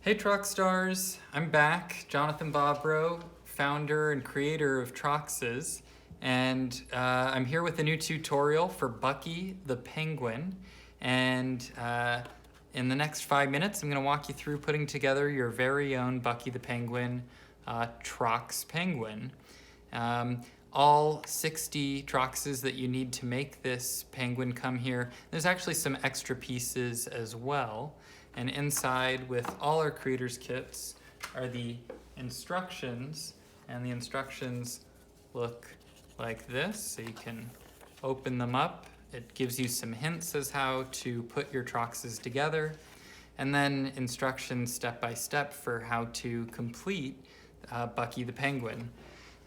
Hey Trox stars, I'm back, Jonathan Bobrow, founder and creator of Troxes, and I'm here with a new tutorial for Bucky the Penguin. And in the next 5 minutes, I'm going to walk you through putting together your very own Bucky the Penguin Trox Penguin. All 60 Troxes that you need to make this penguin come here. There's actually some extra pieces as well. And inside with all our creators kits are the instructions, and the instructions look like this. So you can open them up. It gives you some hints as how to put your Troxes together, and then instructions step by step for how to complete Bucky the Penguin.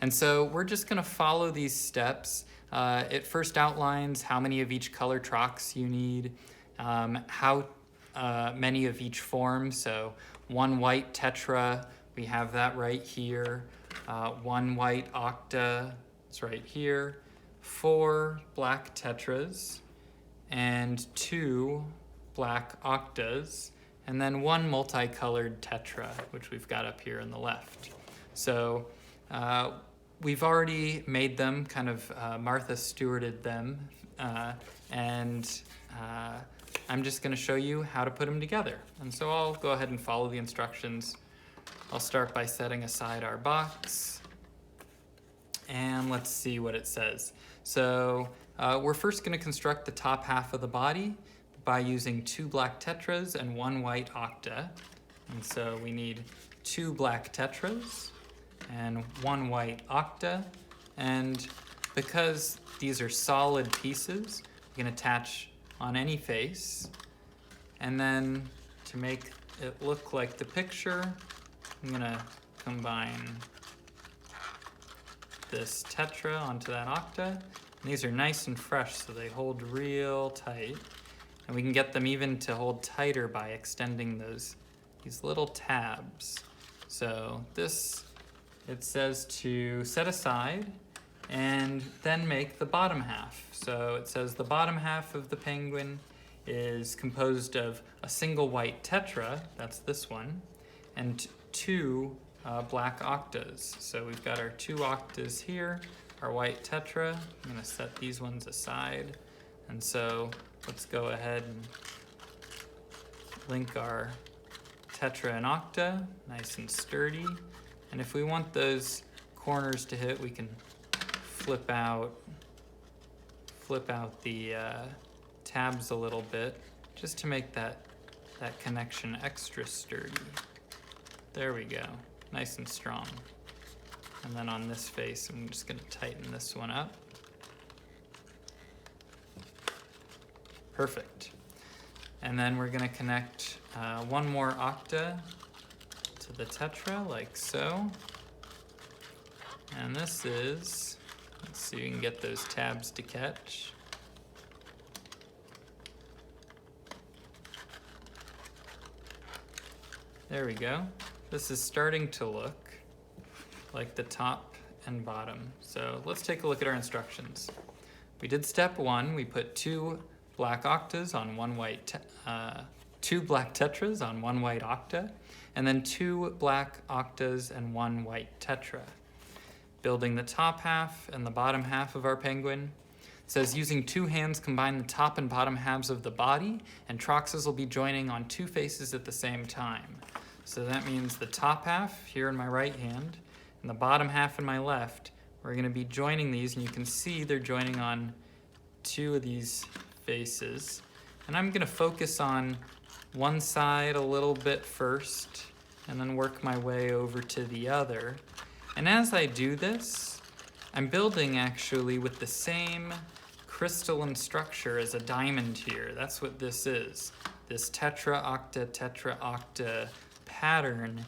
And so we're just gonna follow these steps. It first outlines how many of each color Trox you need, how many of each form. So one white tetra, we have that right here. One white octa, it's right here. 4 black tetras and 2 black octas, and then 1 multicolored tetra, which we've got up here on the left. So we've already made them, kind of Martha Stewarted them, and I'm just going to show you how to put them together. And so I'll go ahead and follow the instructions. I'll start by setting aside our box, and let's see what it says. So we're first going to construct the top half of the body by using 2 black tetras and 1 white octa. And so we need 2 black tetras and 1 white octa. And because these are solid pieces, we can attach on any face. And then to make it look like the picture, I'm gonna combine this tetra onto that octa. And these are nice and fresh, so they hold real tight. And we can get them even to hold tighter by extending these little tabs. So this, it says to set aside and then make the bottom half. So it says the bottom half of the penguin is composed of a single white tetra, that's this one, and 2 black octas. So we've got our 2 octas here, our white tetra. I'm gonna set these ones aside. And so let's go ahead and link our tetra and octa, nice and sturdy. And if we want those corners to hit, we can flip out the tabs a little bit, just to make that connection extra sturdy. There we go, nice and strong. And then on this face, I'm just gonna tighten this one up. Perfect. And then we're gonna connect 1 more octa to the tetra, like so. And this is, let's see if we can get those tabs to catch. There we go. This is starting to look like the top and bottom. So let's take a look at our instructions. We did step 1. We put 2 black octas on 1 white, 2 black tetras on 1 white octa, and then 2 black octas and 1 white tetra. Building the top half and the bottom half of our penguin. It says using 2 hands combine the top and bottom halves of the body, and Troxes will be joining on 2 faces at the same time. So that means the top half here in my right hand and the bottom half in my left, we're going to be joining these, and you can see they're joining on 2 of these faces. And I'm going to focus on one side a little bit first and then work my way over to the other. And as I do this, I'm building actually with the same crystalline structure as a diamond here. That's what this is. This tetra octa pattern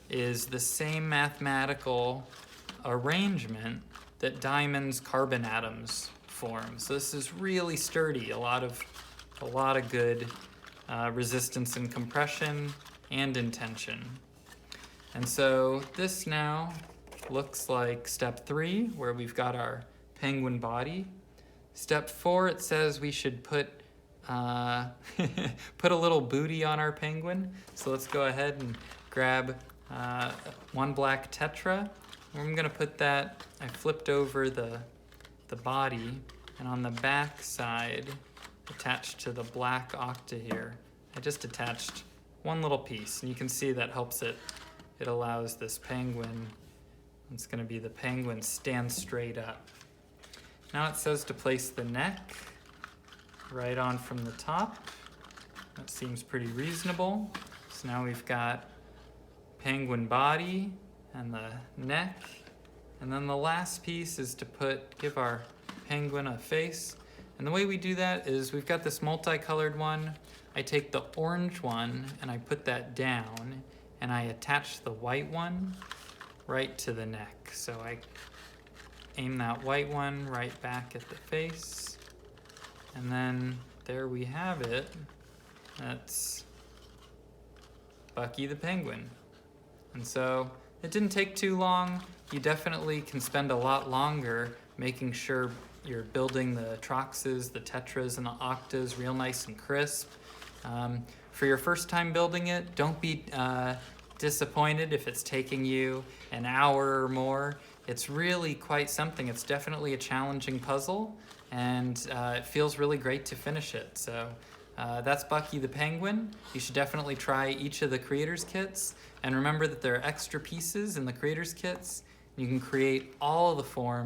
is the same mathematical arrangement that diamonds' carbon atoms form. So this is really sturdy, a lot of good resistance and compression and in tension. And so this now looks like step 3, where we've got our penguin body. Step 4, it says we should put put a little booty on our penguin. So let's go ahead and grab one black tetra. I'm gonna put that, I flipped over the body, and on the back side, attached to the black octa here, I just attached one little piece, and you can see that helps it allows this penguin, it's gonna be the penguin, stand straight up. Now it says to place the neck right on from the top. That seems pretty reasonable. So now we've got penguin body and the neck. And then the last piece is to give our penguin a face. And the way we do that is we've got this multicolored one. I take the orange one and I put that down and I attach the white one right to the neck. So I aim that white one right back at the face. And then there we have it. That's Bucky the Penguin. And so it didn't take too long. You definitely can spend a lot longer making sure you're building the Troxes, the Tetras, and the Octas real nice and crisp. For your first time building it, don't be disappointed if it's taking you an hour or more. It's really quite something. It's definitely a challenging puzzle, and it feels really great to finish it. So that's Bucky the Penguin. You should definitely try each of the creators kits, and remember that there are extra pieces in the creators kits. You can create all of the forms